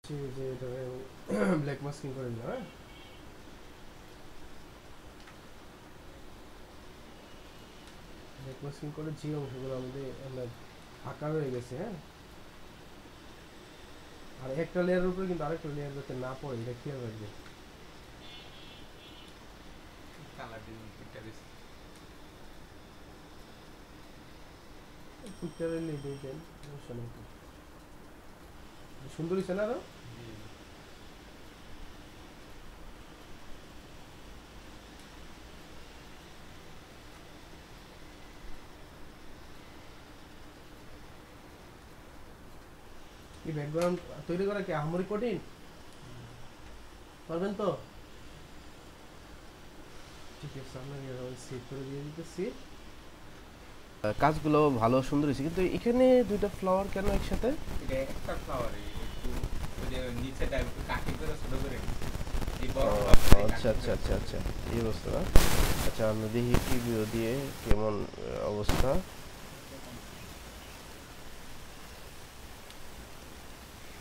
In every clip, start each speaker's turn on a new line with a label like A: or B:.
A: যে এটা black masking করে দিলাম। হ্যাঁ, ব্ল্যাক মাস্কিং করে যে অংশগুলো আমাদের ফাঁকা রয়ে গেছে। হ্যাঁ, আর একটা লেয়ারের উপরে কিন্তু আরেকটা লেয়ার যাতে না পড়ে এটা খেয়াল রাখবেন। পিকচারের লিডে দেন, সমস্যা নেই তো। সুন্দর হয়েছে না আরো? এই ব্যাকগ্রাউন্ড তৈরি করা কি আহামরি কঠিন? পারবেন তো? ঠিক আছে, আপনাকে সেভ করে দিয়ে দিতেছি। কাজগুলো ভালো সুন্দর হয়েছে, কিন্তু এখানে দুইটা ফ্লাওয়ার কেন একসাথে?
B: এটা একটা ফ্লাওয়ারে একটু ওই যে নিচেটা একটু কাটি করে ছোট করে নিচ্ছে, এই বড়
A: ও,
B: ফ্লাওয়ারটা
A: আচ্ছা
B: কাটি
A: আচ্ছা
B: করে
A: আচ্ছা
B: ছোট
A: আচ্ছা,
B: করে।
A: এই অবস্থা না? আচ্ছা, আমরা দেখি টিভিও দিয়ে কেমন অবস্থা।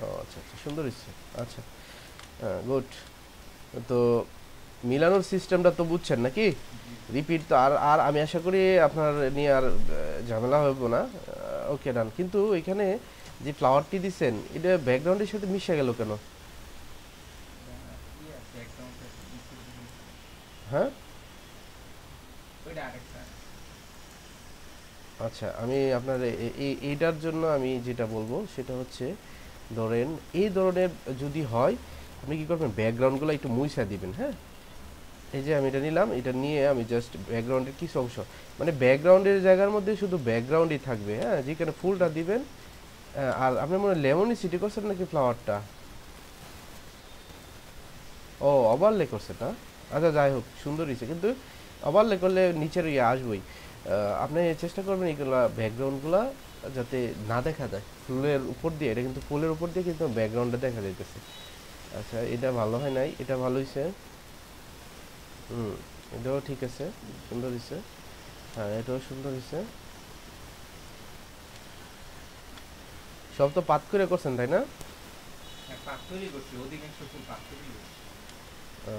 A: ও আচ্ছা আচ্ছা, সুন্দর হয়েছে। আচ্ছা, গুড। তো মিলানোর সিস্টেমটা তো বুঝছেন নাকি?
B: জি
A: রিপিট তো আর আর আমি আশা করি আপনার নিয়ে আর ঝামেলা হইব না। ওকে, ডান। কিন্তু এখানে যে ফ্লাওয়ারটি দিছেন এটা ব্যাকগ্রাউন্ডের সাথে মিশে গেল কেন?
B: ই আছে ব্যাকগ্রাউন্ডে নিচের দিকে,
A: হ্যাঁ,
B: ওইটা আরেকটা।
A: আচ্ছা, আমি আপনার এইটার জন্য আমি যেটা বলবো সেটা হচ্ছে, ধরেন এই ধরনের যদি হয়, আপনি কি করবেন, ব্যাকগ্রাউন্ডগুলো একটু মুইছা দিবেন। হ্যাঁ, এই যে আমি এটা নিলাম, এটা নিয়ে আমি জাস্ট ব্যাকগ্রাউন্ডের কিছু অংশ, মানে ব্যাকগ্রাউন্ডের জায়গার মধ্যে শুধু ব্যাকগ্রাউন্ডই থাকবে। হ্যাঁ, যেখানে ফুলটা দিবেন। আর আপনি মনে হয় লেমনই সিটি করছেন নাকি ফ্লাওয়ারটা? ও, ওভারলে করছে না? আচ্ছা, যাই হোক, সুন্দর হয়েছে, কিন্তু ওভারলে করলে নিচের ইয়ে আসবেই। আপনি চেষ্টা করবেন এইগুলা ব্যাকগ্রাউন্ডগুলা যাতে না দেখা যায় ফুলের উপর দিয়ে। এটা কিন্তু ফুলের উপর দিয়ে কিন্তু ব্যাকগ্রাউন্ডটা দেখা যাইতেছে। আচ্ছা, এটা ভালো হয় নাই, এটা ভালো হয়েছে। হুম, এটাও ঠিক আছে, সুন্দর হয়েছে। হ্যাঁ, এটাও সুন্দর হয়েছে। সব তো পাত করে করছেন, তাই না?
B: হ্যাঁ, পাথরই করছি, অধিকাংশ ফুল পাথরই করছি।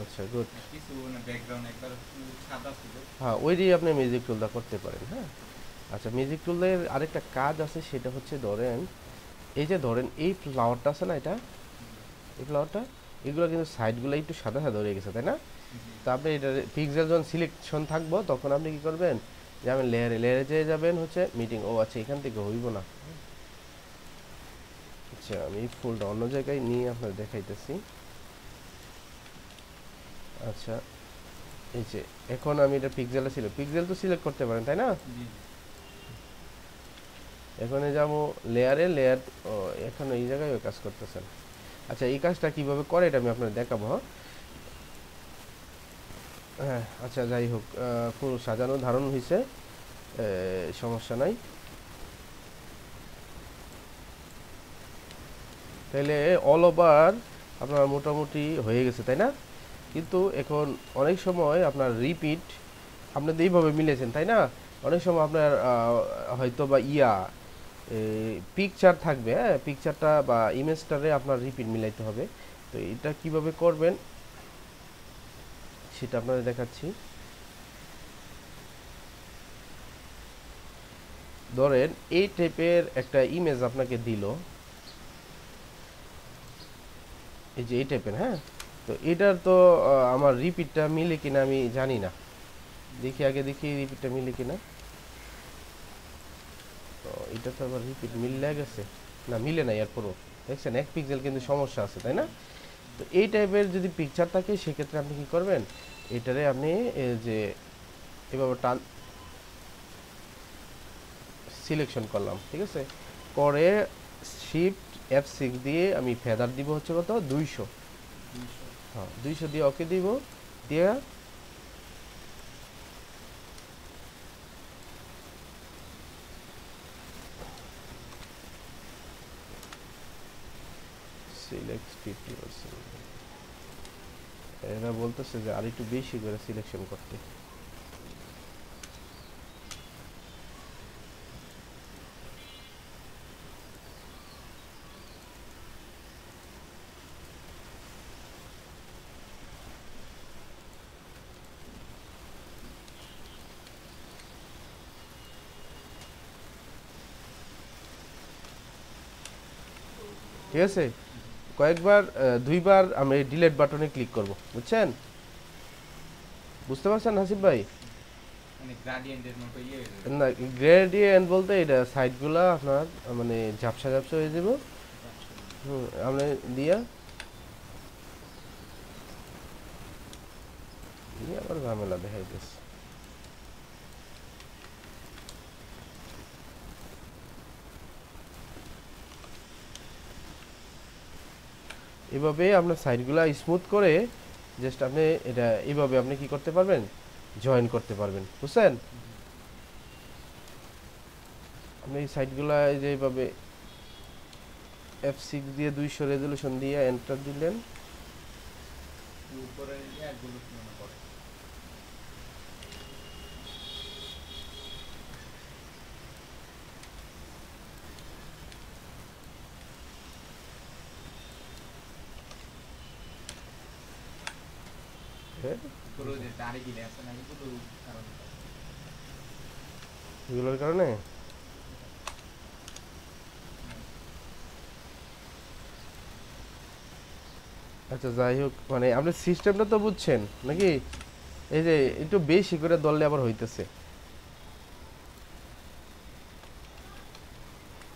A: আচ্ছা, গুড।
B: কিছু মানে ব্যাকগ্রাউন্ড একবার ফুল সাদা ছিল।
A: হ্যাঁ, ওই দিয়ে আপনি মিউজিক টুলটা করতে পারেন। হ্যাঁ, আচ্ছা, মিউজিক টুলের আরেকটা কাজ আছে, সেটা হচ্ছে ধরেন এই যে ধরেন এই ফ্লাওয়ারটা আছে না, এটা
B: জি
A: এই ফ্লাওয়ারটা, এগুলো কিন্তু সাইডগুলো একটু সাদা সাদা হয়ে গেছে, তাই না?
B: জি।
A: তো আপনি এটা পিক্সেল যখন সিলেকশন থাকবো তখন আপনি কি করবেন, যাবেন লেয়ারে, লেয়ারে যেয়ে যাবেন হচ্ছে মিটিং। ও আচ্ছা, এখান থেকে হইব না। আচ্ছা, আমি ফুলটা অন্য জায়গায় নিয়ে আপনার দেখাইতেছি। আচ্ছা, এই যে এখন আমি এটা পিক্সেলে ছিল, পিক্সেল তো সিলেক্ট করতে পারেন, তাই না?
B: জি জি।
A: এখানে যাবো লেয়ারে, লেয়ার। ও, এখন এই জায়গায় ওই কাজ করতেছেন। আচ্ছা, এই কাজটা কিভাবে করে এটা আমি আপনার দেখাবো। হ্যাঁ, হ্যাঁ, আচ্ছা, যাই হোক, ফুল সাজানো ধারণ হয়েছে, সমস্যা নাই। তাহলে অল ওভার আপনার মোটামুটি হয়ে গেছে, তাই না? কিন্তু এখন অনেক সময় আপনার রিপিট আপনি তো এইভাবে মিলেছেন, তাই না? অনেক সময় আপনার হয়তো বা পিকচার থাকবে। হ্যাঁ, পিকচারটা বা ইমেজটারে আপনার রিপিট মিলাইতে হবে। তো এটা কিভাবে করবেন সেটা আপনাদের দেখাচ্ছি। ধরেন এই টাইপের একটা ইমেজ আপনাকে দিল, এই যে এই টাইপের। হ্যাঁ, তো এটার তো আমার রিপিটটা মিলে কিনা আমি জানি না। দেখি আগে, দেখি রিপিটটা মিলে কিনা। তো এটা তো আবার রিপিট মিলে গেছে, না মিলে না এরপরও। দেখছেন, এক পিক্সেল কিন্তু সমস্যা আছে, তাই না? তো এই টাইপের যদি পিকচার থাকে সেক্ষেত্রে আপনি কি করবেন, এটারে আপনি যে এভাবে টান, সিলেকশন করলাম, ঠিক আছে, করে শিফট F6 দিয়ে আমি ফেদার দিব হচ্ছে কত, 200।
B: 200।
A: হ্যাঁ, 200 দিয়ে ওকে দিব, দিয়ে সিলেক্ট 50%। এরা বলতেছে যে আর একটু বেশি করে সিলেকশন করতে। ঠিক আছে, কয়েকবার দুইবার আমরা এই ডিলিট বাটনে ক্লিক করব, বুঝছেন? বুঝতে পারছেন হাসিব ভাই?
B: মানে গ্রেডিয়েন্টের মতো ইয়ে হয়ে যাবে।
A: না, গ্রেডিয়েন্ট বলতে এটা সাইডগুলো আপনার মানে ঝাপসা ঝাপসা হয়ে যাব। আমরা দিয়া আবার ঝামেলা দেখাইতেছে। এভাবে আপনার সাইডগুলো স্মুথ করে জাস্ট আপনি এটা এইভাবে আপনি কি করতে পারবেন, জয়েন করতে পারবেন, বুঝছেন? আপনি এই সাইডগুলো এই যে এইভাবে F6 দিয়ে 200 রেজলিউশন দিয়ে এন্টার দিলেন,
B: উপরে একগুলো মনে করে উপরে যে দাড়ি গিলে আছে না এগুলো কারণ
A: এগুলোর কারণে আচ্ছা যাই হোক, মানে আপনি সিস্টেমটা তো বুঝছেন নাকি? এই যে একটু বেশি করে দললে আবার হইতেছে,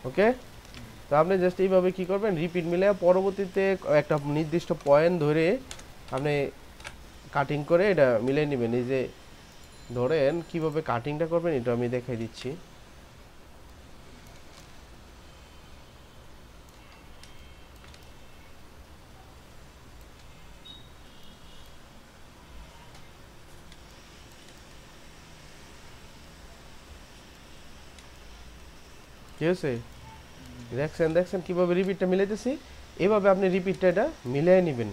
A: ওকে? তো আপনি জাস্ট এইভাবে কি করবেন, রিপিট মিলে পরবর্তীতে একটা নির্দিষ্ট পয়েন্ট ধরে আপনি কাটিং করে এটা মিলিয়ে নেবেন। এই যে ধরেন কিভাবে কাটিংটা করবেন এটা আমি দেখাই দিচ্ছি। ঠিক আছে, দেখছেন কিভাবে রিপিটটা মিলাইতেছি? এভাবে আপনি রিপিটটা এটা মিলিয়ে নেবেন।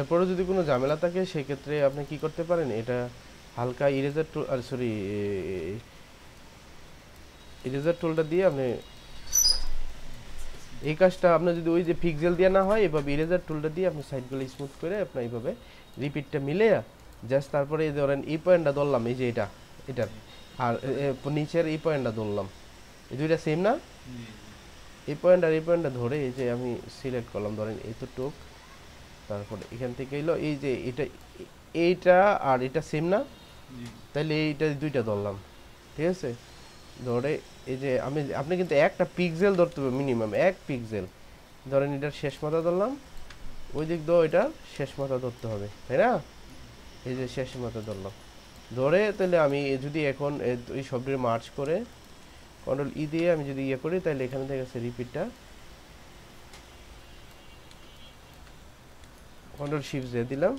A: এরপরে যদি কোনো ঝামেলা থাকে সেক্ষেত্রে আপনি কি করতে পারেন, এটা হালকা ইরেজার টুল, আর সরি ইরেজার টুলটা দিয়ে আপনি এই কাজটা আপনার যদি ওই যে পিক্সেল দিয়ে না হয়, এভাবে ইরেজার টুলটা দিয়ে আপনি সাইডগুলো স্মুথ করে আপনার এইভাবে রিপিটটা মিলে জাস্ট তারপরে এই ধরেন এই পয়েন্টটা ধরলাম, এই যে এটার আর নিচের এই পয়েন্টটা ধরলাম, এই দুইটা সেম না? এই পয়েন্ট আর এই পয়েন্টটা ধরে এই যে আমি সিলেক্ট করলাম, ধরেন এতটুক, তারপরে এখান থেকে এলো এই যে এইটা আর এটা সেম না? তাহলে এইটা দুইটা ধরলাম, ঠিক আছে? ধরে এই যে আপনি কিন্তু একটা পিক্সেল ধরতে হবে, মিনিমাম 1 পিক্সেল। ধরেন এটার শেষ মাথা ধরলাম, ওই দিক দিয়েও এটা শেষ মাথা ধরতে হবে, তাই না? এই যে শেষ মাথা ধরলাম, ধরে তাহলে আমি যদি এখন এই সবটির মার্চ করে কন্ট্রোল ই দিয়ে আমি যদি ইয়ে করি, তাহলে এখানে দেখা যাচ্ছে রিপিটটা কন্ট্রোল শিফট জে দিলাম,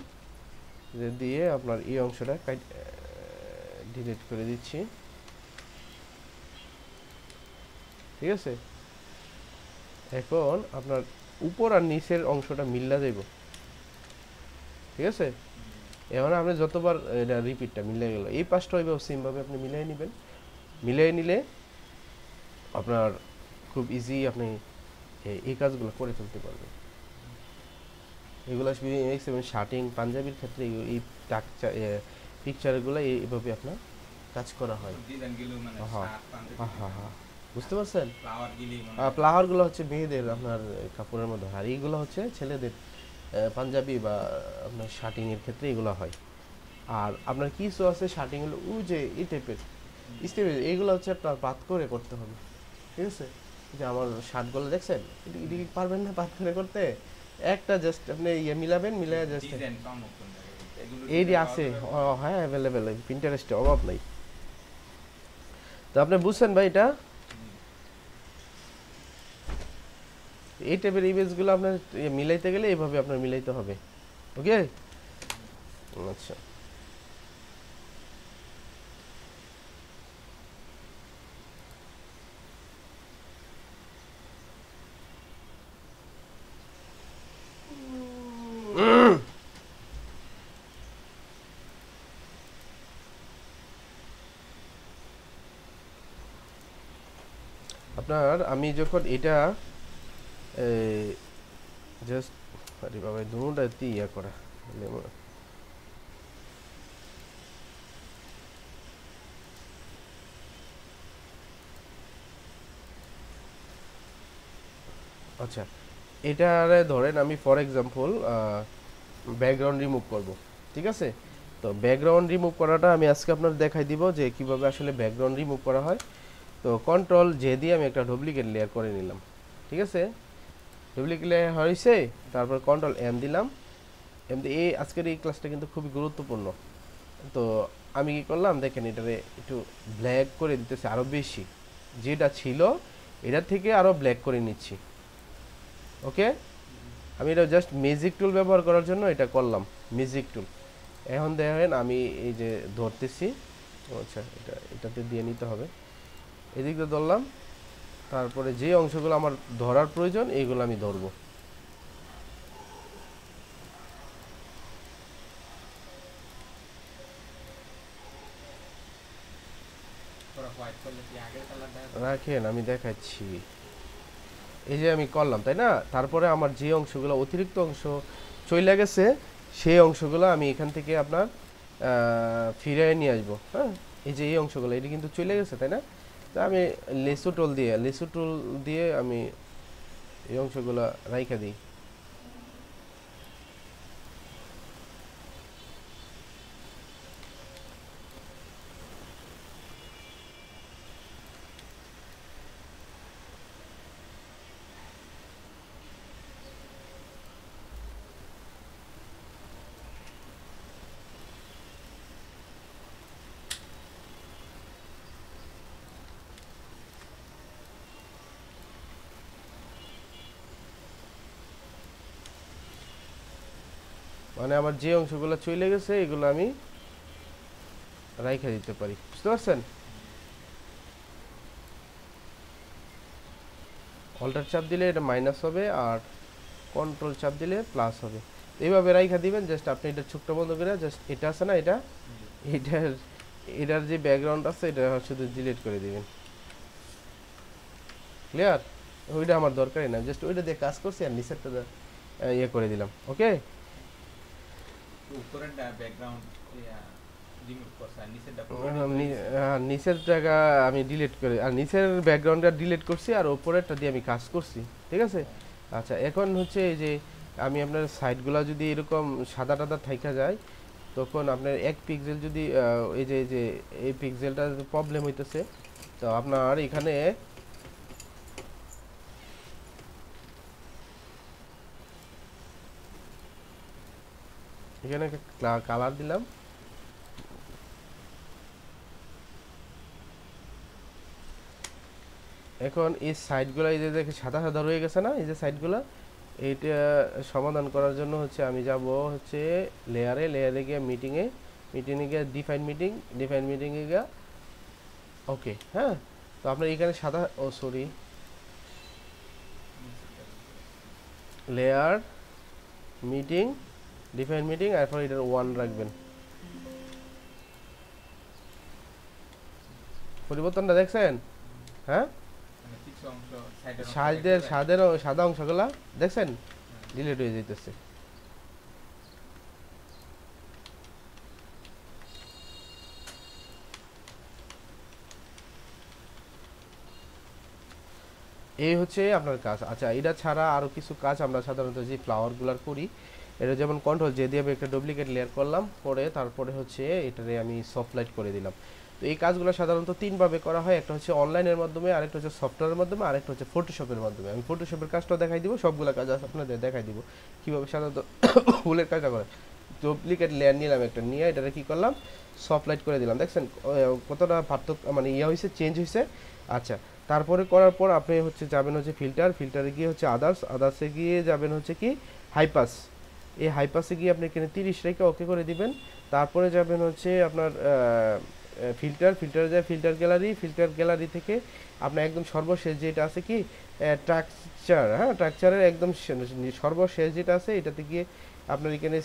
A: যে দিয়ে আপনার এই অংশটা ডিলিট করে দিচ্ছি, ঠিক আছে? এখন আপনার উপর আর নিচের অংশটা মিল্লা যাইব, ঠিক আছে? এবার আপনি যতবার এটা রিপিটটা মিলে গেল, এই পাঁচটা ওইভাবে সেমভাবে আপনি মিলিয়ে নেবেন। মিলিয়ে নিলে আপনার খুব ইজি আপনি এই কাজগুলো করে ফেলতে পারবেন। এগুলো এবং শার্টিং পাঞ্জাবির ক্ষেত্রে এই পিকচারগুলো এইভাবে আপনার কাজ করা হয়।
B: ডিজাইনগুলো মানে
A: হ্যাঁ
B: শার্ট পাঞ্জাবি
A: হ্যাঁ হ্যাঁ হ্যাঁ, বুঝতে পারছেন?
B: ফ্লাওয়ার গিলি মানে
A: ফ্লাওয়ারগুলো হচ্ছে মেয়েদের আপনার কাপড়ের মধ্যে, আর এইগুলো হচ্ছে ছেলেদের পাঞ্জাবি বা আপনার শার্টিংয়ের ক্ষেত্রে এগুলো হয়। আর আপনার কিছু আছে শার্টিং হলো ওই যে এই টাইপের স্টেপের, এইগুলো হচ্ছে আপনার পাত করে করতে হবে, ঠিক আছে? যে আমার শার্টগুলো দেখছেন, এদিকে পারবেন না পাত করে করতে, একটা জাস্ট আপনি ইয়ে মিলাবেন, মিলাই জাস্ট
B: ডিজাইন পাবো কোন জায়গায় এগুলো
A: এই যে আছে। হ্যাঁ অ্যাভেলেবেল, পিন্টারেস্টে অভাব নাই। তো আপনি বুঝছেন ভাই, এটা এই টাইপের ইমেজগুলো আপনার মিলাইতে গেলে এইভাবে আপনার মিলাইতে হবে, ওকে? আচ্ছা, আপনার আমি যখন এটা জাস্ট আরে বাবা দুটোটা ইয়া করা আচ্ছা এটারে ধরেন আমি ফর এক্সাম্পল ব্যাকগ্রাউন্ড রিমুভ করব, ঠিক আছে? তো ব্যাকগ্রাউন্ড রিমুভ করাটা আমি আজকে আপনার দেখাই দিব যে কিভাবে আসলে ব্যাকগ্রাউন্ড রিমুভ করা হয়। তো কন্ট্রোল জে দিয়ে আমি একটা ডুপ্লিকেট লেয়ার করে নিলাম, ঠিক আছে? ডুপ্লিকেট লেয়ার হয়েছে, তারপর কন্ট্রোল এম দিলাম। এমনি এই আজকের এই ক্লাসটা কিন্তু খুবই গুরুত্বপূর্ণ। তো আমি কি করলাম দেখেন, এটারে একটু ব্ল্যাক করে দিতেছি আরও বেশি, যেটা ছিল এটার থেকে আরও ব্ল্যাক করে নিচ্ছি। ওকে, আমি এটা জাস্ট ম্যাজিক টুল ব্যবহার করার জন্য এটা করলাম, ম্যাজিক টুল। এখন দেখেন আমি এই যে ধরতেছি, আচ্ছা এটাতে দিয়ে নিতে হবে, এদিক দিয়ে ধরলাম, তারপরে যে অংশগুলো আমার ধরার প্রয়োজন এইগুলো আমি ধরবো। রাখেন আমি দেখাচ্ছি, এই যে আমি করলাম তাই না? তারপরে আমার যে অংশগুলো অতিরিক্ত অংশ চলে গেছে সেই অংশগুলো আমি এখান থেকে আপনার ফিরিয়ে নিয়ে আসবো। হ্যাঁ, এই যে এই অংশগুলো এটা কিন্তু চলে গেছে তাই না? তা আমি লেসু টুল দিয়ে আমি এই অংশগুলো রাইখা দিই। মানে আমার যে অংশগুলো চলে গেছে এগুলো আমি রাইখা দিতে পারি, বুঝতে পারছেন? অল্টার চাপ দিলে এটা মাইনাস হবে আর কন্ট্রোল চাপ দিলে প্লাস হবে। এইভাবে রাইখা দিবেন। জাস্ট আপনি এটা ছোট্ট বন্ধ করে জাস্ট এটা আছে না, এটার যে ব্যাকগ্রাউন্ড আছে এটা শুধু ডিলিট করে দিবেন। ক্লিয়ার? ওইটা আমার দরকারই না, জাস্ট ওইটা দিয়ে কাজ করছি আর নিচেরটা ইয়ে করে দিলাম। ওকে, নিচের জায়গা আমি ডিলিট করে আর নিচের ব্যাকগ্রাউন্ডটা ডিলিট করছি আর উপরেরটা দিয়ে আমি কাজ করছি, ঠিক আছে? আচ্ছা এখন হচ্ছে এই যে আমি আপনার সাইডগুলো যদি এরকম সাদা টাদা থাইকা যায়, তখন আপনার এক পিক্সেল যদি এই যে এই পিক্সেলটা প্রবলেম হইতেছে, তো আপনার এখানে কালার দিলাম। এখন এই সাইডগুলো এই যে দেখে সাদা সাদা রয়ে গেছে না, এই যে সাইডগুলো, এইটা সমাধান করার জন্য হচ্ছে আমি যাব হচ্ছে লেয়ারে গিয়ে মিটিংয়ে গিয়ে ডিফাইন মিটিংয়ে গিয়ে ওকে। হ্যাঁ, তো আপনার এখানে সাদা sorry layer meeting define meeting, এরপর এটার 1 রাখবেন। পরিবর্তনটা দেখছেন? হ্যাঁ, সাদা অংশগুলা দেখছেন ডিলিট হয়ে যেতেছে। এই হচ্ছে আপনার কাজ। আচ্ছা এটা ছাড়া আরও কিছু কাজ আমরা সাধারণত যে ফ্লাওয়ারগুলার করি, এটা যেমন কন্ট্রোল যে দিয়ে আমি একটা ডুপ্লিকেট লেয়ার করলাম, করে তারপরে হচ্ছে এটারে আমি সফট লাইট করে দিলাম। তো এই কাজগুলো সাধারণত 3 ভাবে করা হয়, একটা হচ্ছে অনলাইনের মাধ্যমে, আরেকটা হচ্ছে সফটওয়্যারের মাধ্যমে, আরেকটা হচ্ছে ফটোশপের মাধ্যমে। আমি ফটোশপের কাজটাও দেখাই দিব, সবগুলো কাজ আপনাদের দেখাই দিব কীভাবে সাধারণত ফুলের কাজটা করে। ডুপ্লিকেট লেয়ার নিলাম একটা, নিয়ে এটারে কী করলাম সফট লাইট করে দিলাম। দেখছেন কতটা পার্থক্য মানে হয়েছে, চেঞ্জ হয়েছে। আচ্ছা তারপরে করার পর আপনি হচ্ছে যাবেন হচ্ছে ফিল্টারে গিয়ে হচ্ছে আদার্সে গিয়ে যাবেন হচ্ছে কি হাইপাস। এই হাইপাসে গিয়ে আপনি এখানে 30 রেখে ওকে করে দিবেন। তারপরে যাবেন হচ্ছে আপনার ফিল্টারে যায় ফিল্টার গ্যালারি থেকে আপনার একদম সর্বশেষ যেটা আছে কি ট্রাকচার। হ্যাঁ, ট্রাকচারের একদম সর্বশেষ যেটা আছে এটাতে গিয়ে আপনার এখানে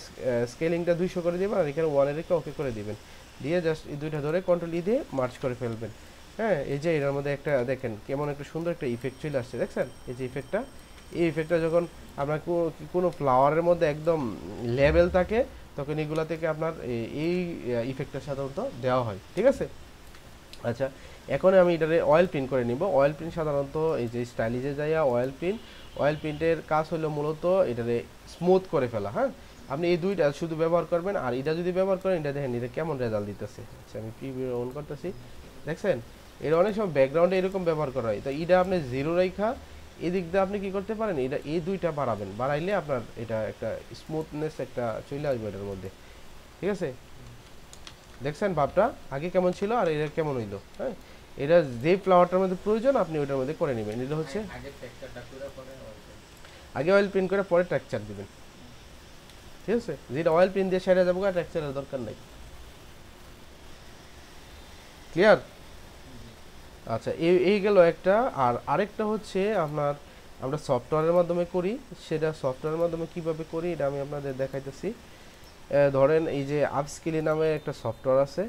A: স্কেলিংটা 200 করে দেবেন আর এখানে 1 রেখে ওকে করে দিবেন। দিয়ে জাস্ট এই দুইটা ধরে কন্ট্রোল দিয়ে মার্চ করে ফেলবেন। হ্যাঁ, এই যে এটার মধ্যে একটা দেখেন কেমন একটা সুন্দর একটা ইফেক্ট চলে আসছে, দেখছেন এই যে ইফেক্টটা, এই ইফেক্টটা যখন আপনার কোনো ফ্লাওয়ারের মধ্যে একদম লেভেল থাকে তখন এগুলা থেকে আপনার এই ইফেক্টটা সাধারণত দেওয়া হয়, ঠিক আছে। আচ্ছা, এখন আমি এটারে অয়েল প্রিন্ট করে নিব। অয়েল প্রিন্ট সাধারণত এই যে স্টাইলিশে যাইয়া অয়েল প্রিন্টের কাজ হলো মূলত এটারে স্মুথ করে ফেলা। হ্যাঁ, আপনি এই দুইটা শুধু ব্যবহার করবেন, আর এটা যদি ব্যবহার করেন এটা দেখেন এটা কেমন রেজাল্ট দিতেছে। আচ্ছা, আমি প্রিভিউ অন করতেছি, দেখছেন এর অনেক সময় ব্যাকগ্রাউন্ডে এরকম ব্যবহার করা হয়। তো এটা আপনি জিরো রেখা এদিক দিয়ে আপনি কি করতে পারেন, এটা এই দুইটা বাড়াবেন, বাড়াইলে আপনার এটা একটা স্মুথনেস একটা চলে আসবে এটার মধ্যে, ঠিক আছে। দেখছেন ভাবটা আগে কেমন ছিল আর এটা কেমন হইলো। হ্যাঁ, এটা যে ফ্লাওয়ারটার মধ্যে প্রয়োজন আপনি ওইটার মধ্যে করে নেবেন। এটা হচ্ছে আগে অয়েল প্রিন্ট করে পরে টেক্সচার দিবেন, ঠিক আছে। যেটা অয়েল প্রিন্ট দিয়ে সেরে যাবো, টেক্সচারের দরকার নাই। ক্লিয়ার? আচ্ছা, এই গেল একটা। আর আরেকটা হচ্ছে আপনার আমরা সফটওয়্যারের মাধ্যমে করি। সেটা সফটওয়্যারের মাধ্যমে কিভাবে করি এটা আমি আপনাদের দেখাইতেছি। ধরেন এই যে আপস্কিলি নামে একটা সফটওয়্যার আছে।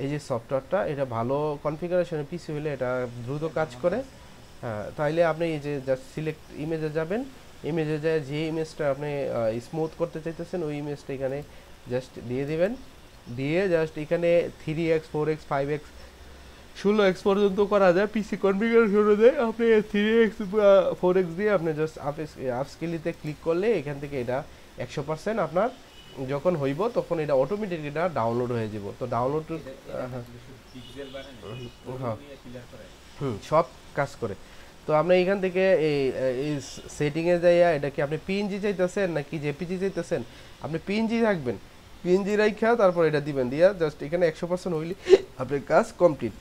A: এই যে সফটওয়্যারটা এটা ভালো কনফিগারেশনের পিসি হলে এটা দ্রুত কাজ করে। হ্যাঁ, তাইলে আপনি এই যে জাস্ট সিলেক্ট ইমেজে যাবেন, ইমেজে যায় যে ইমেজটা আপনি স্মুথ করতে চাইতেছেন ওই ইমেজটা এখানে জাস্ট দিয়ে দিবেন। দিয়ে জাস্ট এখানে 3x 4x 5x 16x পর্যন্ত করা যায় পিসি কনফিগারেশন অনুযায়ী। আপনি 3x 4x দিয়ে আপনি জাস্ট আপস্কেলিতে ক্লিক করলে এখান থেকে এটা 100% আপনার যখন হইব তখন এটা অটোমেটিক এটা ডাউনলোড হয়ে যাব। তো ডাউনলোড সব কাজ করে। তো আপনি এখান থেকে এই সেটিংয়ে যাইয়া এটা কি আপনি পিএনজি চাইতেছেন নাকি জেপিজি চাইতেছেন, আপনি পিএনজি রাখবেন। পিএনজি রাখা তারপর এটা দিবেন, দিয়া জাস্ট এখানে 100% হইলে আপনার কাজ কমপ্লিট।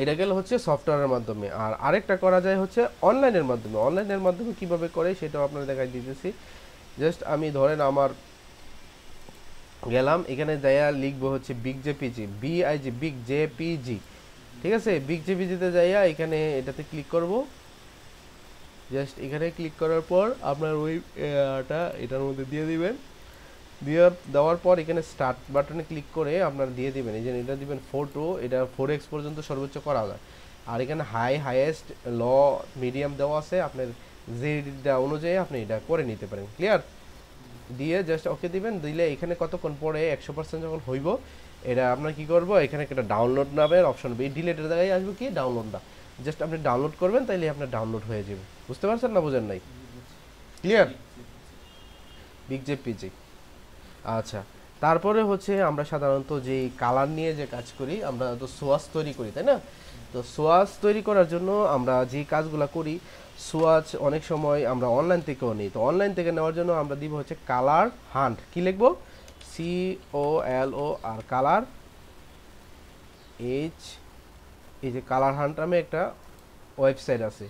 A: এটা গেল হচ্ছে সফটওয়্যারের মাধ্যমে। আর আরেকটা করা যায় হচ্ছে অনলাইনের মাধ্যমে। অনলাইনের মাধ্যমে কিভাবে করে সেটাও আপনারা দেখাই দিতেছি। জাস্ট আমি ধরেন আমার গেলাম, এখানে যাইয়া লিখবো হচ্ছে big JPG, BIG big JPG, ঠিক আছে। বিগ জেপিজিতে যাইয়া এখানে এটাতে ক্লিক করব। জাস্ট এখানে ক্লিক করার পর আপনার ওইটা এটার মধ্যে দিয়ে দিবেন। দেওয়ার পর এখানে স্টার্ট বাটনে ক্লিক করে আপনার দিয়ে দিবেন। এই যে এটা দিবেন ফটো, এটা 4x পর্যন্ত সর্বোচ্চ করা যায়। আর এখানে হাইয়েস্ট ল মিডিয়াম দেওয়া আছে, আপনার যেটা অনুযায়ী আপনি এটা করে নিতে পারেন। ক্লিয়ার? দিয়ে জাস্ট ওকে দিবেন। দিলে এখানে কতক্ষণ পরে 100% যখন হইব এটা আপনার কি করব, এখানে একটা ডাউনলোড নামের অপশন হবে। এই ডিলেটের জায়গায় আসবে কি ডাউনলোডটা, জাস্ট আপনি ডাউনলোড করবেন, তাইলে আপনার ডাউনলোড হয়ে যাবে। বুঝতে পারছেন না বোঝেন নাই? ক্লিয়ার? Big JPG. আচ্ছা, তারপরে হচ্ছে আমরা সাধারণত যে কালার নিয়ে যে কাজ করি, আমরা তো সোয়াস তৈরি করি, তাই না? তো সোয়াস তৈরি করার জন্য আমরা যে কাজগুলো করি, সোয়াচ অনেক সময় আমরা অনলাইন থেকেও নিই। তো অনলাইন থেকে নেওয়ার জন্য আমরা দিব হচ্ছে কালার হান্ট। কি লিখবো? COLO আর কালার H। এই যে কালার হান্ট নামে একটা ওয়েবসাইট আছে।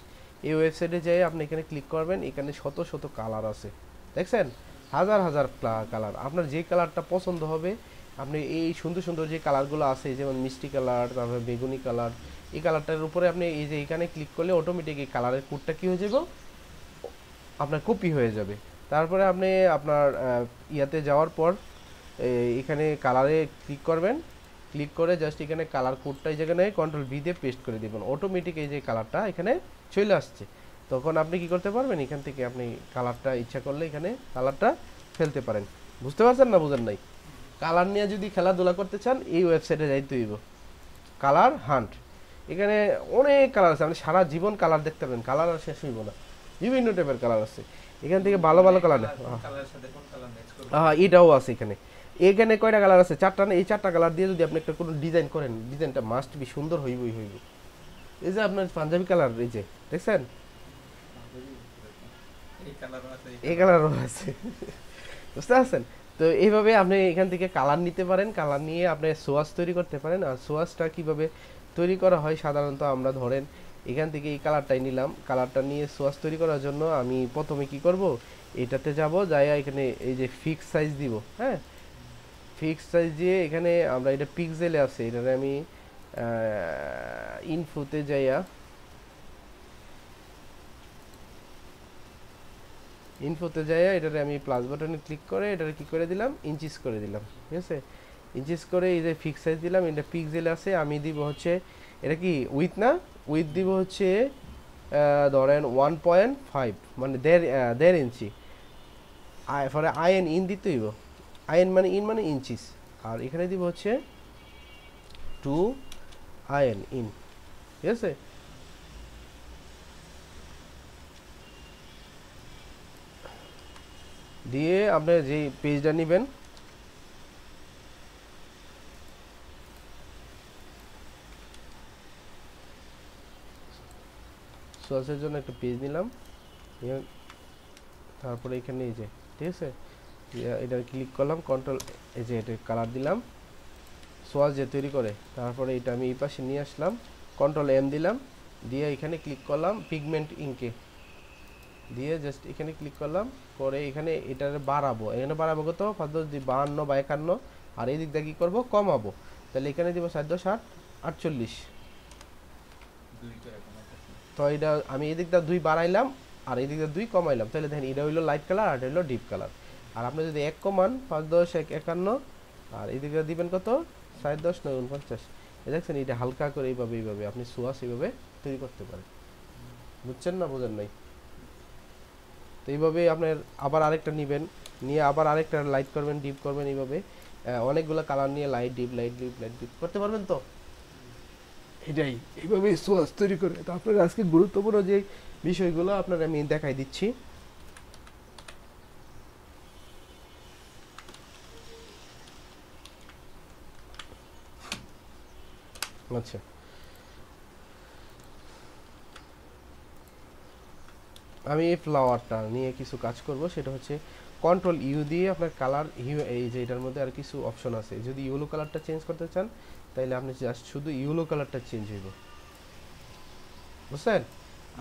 A: এই ওয়েবসাইটে যেয়ে আপনি এখানে ক্লিক করবেন। এখানে শত শত কালার আছে, দেখছেন? হাজার হাজার কালার। আপনার যে কালারটা পছন্দ হবে আপনি এই সুন্দর সুন্দর যে কালারগুলো আছে, যেমন মিষ্টি কালার, তারপরে বেগুনি কালার, এই কালারটার উপরে আপনি এই যে এখানে ক্লিক করলে অটোমেটিক এই কালারের কোডটা কী হয়ে যাবে, আপনার কপি হয়ে যাবে। তারপরে আপনি আপনার ইয়াতে যাওয়ার পর এখানে কালারে ক্লিক করবেন। ক্লিক করে জাস্ট এখানে কালার কোডটা এই জায়গায় কন্ট্রোল ভি দিয়ে পেস্ট করে দেবেন। অটোমেটিক এই যে কালারটা এখানে চলে আসছে। তখন আপনি কি করতে পারবেন, এখান থেকে আপনি কালারটা ইচ্ছা করলে এখানে কালারটা ফেলতে পারেন। বুঝতে পারছেন না বুঝেন নাই? কালার নিয়ে যদি খেলাধুলা করতে চান এই ওয়েবসাইটে যাইতে হইব, কালার হান্ট। এখানে অনেক কালার আছে, আপনি সারা জীবন কালার দেখতে পাবেন, কালার আর শেষ হইব না। বিভিন্ন টাইপের কালার আছে এখান থেকে, ভালো ভালো কালার। হ্যাঁ, এটাও আছে এখানে। এখানে কয়টা কালার আছে? 4টা না? এই 4টা কালার দিয়ে যদি আপনি একটা কোনো ডিজাইন করেন, ডিজাইনটা মাস্ট বি সুন্দর হইবই হইব। এই যে আপনার পাঞ্জাবি কালার, এই যে দেখছেন, এই কালারও আছে। বুঝতে পারছেন? তো এইভাবে আপনি এখান থেকে কালার নিতে পারেন। কালার নিয়ে আপনি সোয়াস তৈরি করতে পারেন। আর সোয়াসটা কিভাবে তৈরি করা হয়, সাধারণত আমরা ধরেন এখান থেকে এই কালারটাই নিলাম। কালারটা নিয়ে সোয়াস তৈরি করার জন্য আমি প্রথমে কি করব, এটাতে যাব, যাইয়া এখানে এই যে ফিক্স সাইজ দিব। হ্যাঁ, ফিক্স সাইজ দিয়ে এখানে আমরা এটা পিক্সেলে আছে, এটাতে আমি ইনফোতে যাইয়া এটাতে আমি প্লাস বাটনে ক্লিক করে এটাতে কি করে দিলাম, ইঞ্চিস করে দিলাম। ঠিক আছে, ইঞ্চিস করে এই যে ফিক্স সাইজ দিলাম। এটা পিক্সেল আছে, আমি দিব হচ্ছে এটা কি উইথ না, উইথ দিব হচ্ছে ধরেন 1.5 মানে 1.5 ইঞ্চি। পরে আইএন ইন দিতে হইব, আইএন মানে ইন মানে ইঞ্চিস, আর এখানে দিব হচ্ছে 2 আইএন ইন, ঠিক আছে। দিয়ে আপনি যে পেজটা নেবেন, সোয়াসের জন্য একটা পেজ নিলাম, তারপরে এখানে এই যে, ঠিক আছে, এটা ক্লিক করলাম, কন্ট্রোল এই যে এটা কালার দিলাম, সোয়াস যে তৈরি করে, তারপরে এটা আমি এই পাশে নিয়ে আসলাম, কন্ট্রোল এম দিলাম, দিয়ে এখানে ক্লিক করলাম পিগমেন্ট ইঙ্কে, দিয়ে জাস্ট এখানে ক্লিক করলাম, করে এখানে এটা বাড়াবো, এখানে বাড়াবো কত 52 বা 51, আর এই দিক দিয়ে কী করবো কমাবো, তাহলে এখানে দিব 7 10 8 48। তো এটা আমি এই দিকটা 2 বাড়াইলাম আর এই দিকটা 2 কমাইলাম, তাহলে দেখেন এটা হইলো লাইট কালার আর এটা হইলো ডিপ কালার। আর আপনি যদি 1 কমান 5 10 51, আর এই দিকটা দিবেন কত 7 10 9 49, দেখছেন এটা হালকা করে এইভাবে আপনি সোয়াস এইভাবে তৈরি করতে পারেন। বুঝছেন না বোঝেন নাই? তো এইভাবে আপনার আবার আরেকটা নেবেন, নিয়ে আবার আরেকটা লাইট করবেন, ডিপ করবেন, এইভাবে অনেকগুলো কালার নিয়ে light deep light deep light deep করতে পারবেন। তো এটাই এইভাবে সোয়াস তৈরি করে। তো আপনার আজকে গুরুত্বপূর্ণ যে বিষয়গুলো আপনার আমি দেখাই দিচ্ছি। আচ্ছা, আমি এই ফ্লাওয়ারটা নিয়ে কিছু কাজ করব, সেটা হচ্ছে কন্ট্রোল ইউ দিয়ে আপনার কালার এই যে এটার মধ্যে আর কিছু অপশন আছে, যদি ইয়েলো কালারটা চেঞ্জ করতে চান তাহলে আপনি জাস্ট শুধু ইয়েলো কালারটা চেঞ্জ হইব, বুঝছেন।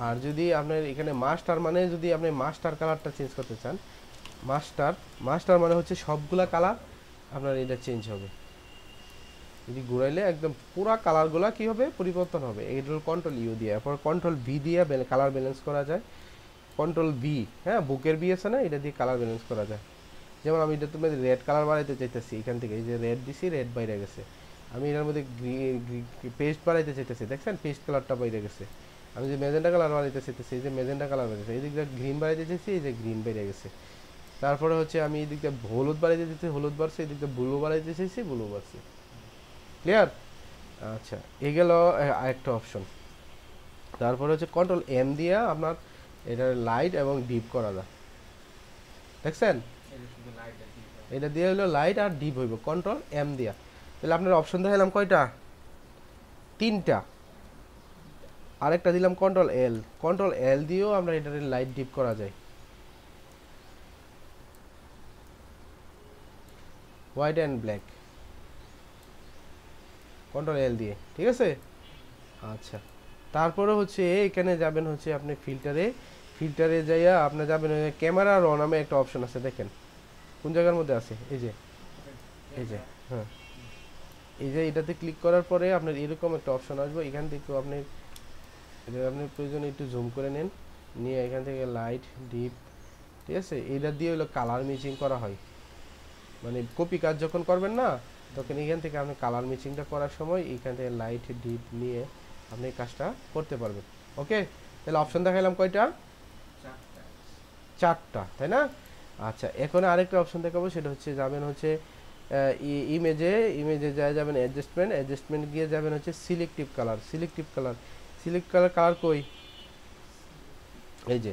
A: আর যদি আপনার এখানে মাস্টার মানে যদি আপনি মাস্টার কালারটা চেঞ্জ করতে চান, মাস্টার মানে হচ্ছে সবগুলা কালার আপনার এটা চেঞ্জ হবে, যদি ঘুরাইলে একদম পুরা কালারগুলা কি হবে পরিবর্তন হবে। এইটার কন্ট্রোল ইউ দিয়ে, এরপর কন্ট্রোল ভি দিয়ে কালার ব্যালেন্স করা যায়, কন্ট্রোল বি, হ্যাঁ বুকের বি আছে না, এটা দিয়ে কালার ব্যালেন্স করা যায়। যেমন আমি এটা তুমি রেড কালার বাড়াইতে চাইতেছি, এখান থেকে এই যে রেড দিছি, রেড বাইরে গেছে। আমি এটার মধ্যে পেস্ট বাড়াইতে চাইতেছি, দেখছেন পেস্ট কালারটা বাইরে গেছে। আমি যে মেজেন্টা কালার বাড়াইতে চাইতেছি, এই যে মেজেন্টা কালার বেড়েছে, এই দিকটা গ্রিন বাড়াইতে চাইছি, এই যে গ্রিন বেড়ে গেছে। তারপরে হচ্ছে আমি এই দিকটা হলুদ বাড়াইতে চাইছি, হলুদ বাড়ছে, এই দিকটা ব্লু বাড়াইতে চাইছি, ব্লু বাড়ছে। ক্লিয়ার? আচ্ছা, এই গেল আরেকটা অপশন। তারপরে হচ্ছে কন্ট্রোল এম দিয়ে আপনার এটা লাইট এবং ডিপ করা যায়, দেখছেন এটা দিয়ে হলো লাইট আর ডিপ হইব কন্ট্রোল এম দিয়া। তাহলে আপনার অপশন দেখালাম কয়টা? 3টা। আরেকটা দিলাম কন্ট্রোল এল দিয়েও আমরা এটার লাইট ডিপ করা যায়, হোয়াইট অ্যান্ড ব্ল্যাক, কন্ট্রোল এল দিয়ে, ঠিক আছে। আচ্ছা, তারপরে হচ্ছে এখানে যাবেন হচ্ছে আপনি ফিল্টারে যাইয়া আপনি যাবেন ক্যামেরা র নামে একটা অপশন আছে, দেখেন কোন জায়গার মধ্যে আছে, এই যে হ্যাঁ, এই যে এটাতে ক্লিক করার পরে আপনার এরকম একটা অপশন আসবে, এখান থেকে আপনি প্রয়োজনে একটু জুম করে নেন, নিয়ে এখান থেকে লাইট ডিপ, ঠিক আছে, এইটা দিয়ে হলো কালার ম্যাচিং করা হয়। মানে কপি কাজ যখন করবেন না, তখন এখান থেকে আপনি কালার ম্যাচিংটা করার সময় এখান থেকে লাইট ডিপ নিয়ে আপনি কাজটা করতে পারবেন। ওকে, তাহলে অপশন দেখাইলাম কয়টা? 4টা, তাই না? আচ্ছা, এখন আরেকটা অপশন দেখাবো, সেটা হচ্ছে যাবেন হচ্ছে ইমেজে যাবেন অ্যাডজাস্টমেন্ট গিয়ে যাবেন হচ্ছে সিলেক্টিভ কালার কই, এই যে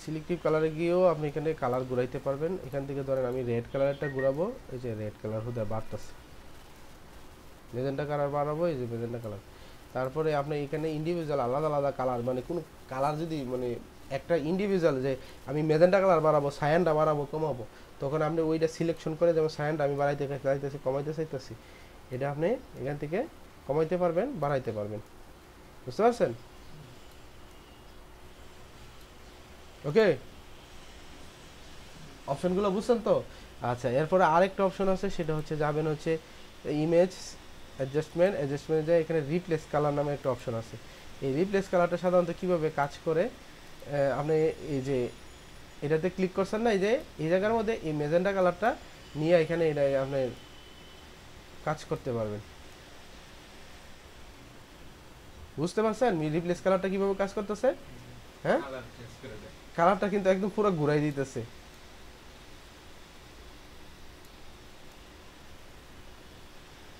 A: সিলেক্টিভ কালারে গিয়েও আপনি এখানে কালার ঘুরাইতে পারবেন। এখান থেকে ধরেন আমি রেড কালারটা ঘুরাবো, এই যে রেড কালার হুদা বাড়তেছে, মেজেন্টা কালার বাড়াবো, এই যে মেজেন্টা কালার। তারপরে আপনি এখানে ইন্ডিভিজুয়াল আলাদা কালার, মানে কোনো কালার যদি মানে একটা ইন্ডিভিজুয়াল যে আমি মেজেন্টা কালার বাড়াবো, সায়ানটা বাড়াবো, কমাবো, তখন আপনি ওইটা সিলেকশন করে, যেমন সায়ানটা আমি বাড়াইতে চাইতেছি, কমাইতে চাইতেছি, এটা আপনি এখান থেকে কমাইতে পারবেন, বাড়াইতে পারবেন। বুঝতে পারছেন? ওকে, অপশনগুলো বুঝছেন তো? আচ্ছা, এরপরে আরেকটা অপশন আছে, সেটা হচ্ছে যাবেন হচ্ছে ইমেজ অ্যাডজাস্টমেন্ট যায়, এখানে রিপ্লেস কালার নামে একটা অপশন আছে। এই রিপ্লেস কালারটা সাধারণত কিভাবে কাজ করে, আপনি এই যে এটাতে ক্লিক করছেন না, এই যে এই জায়গার মধ্যে এই মেজেন্টা কালারটা নিয়ে এখানে এটা আপনি কাজ করতে পারবেন। বুঝতে পারছেন রিপ্লেস কালারটা কিভাবে কাজ করতেছে? হ্যাঁ,
B: কালার চেঞ্জ করে দেয়।
A: কালারটা কিন্তু একদম পুরো ঘুরাই দিতেছে।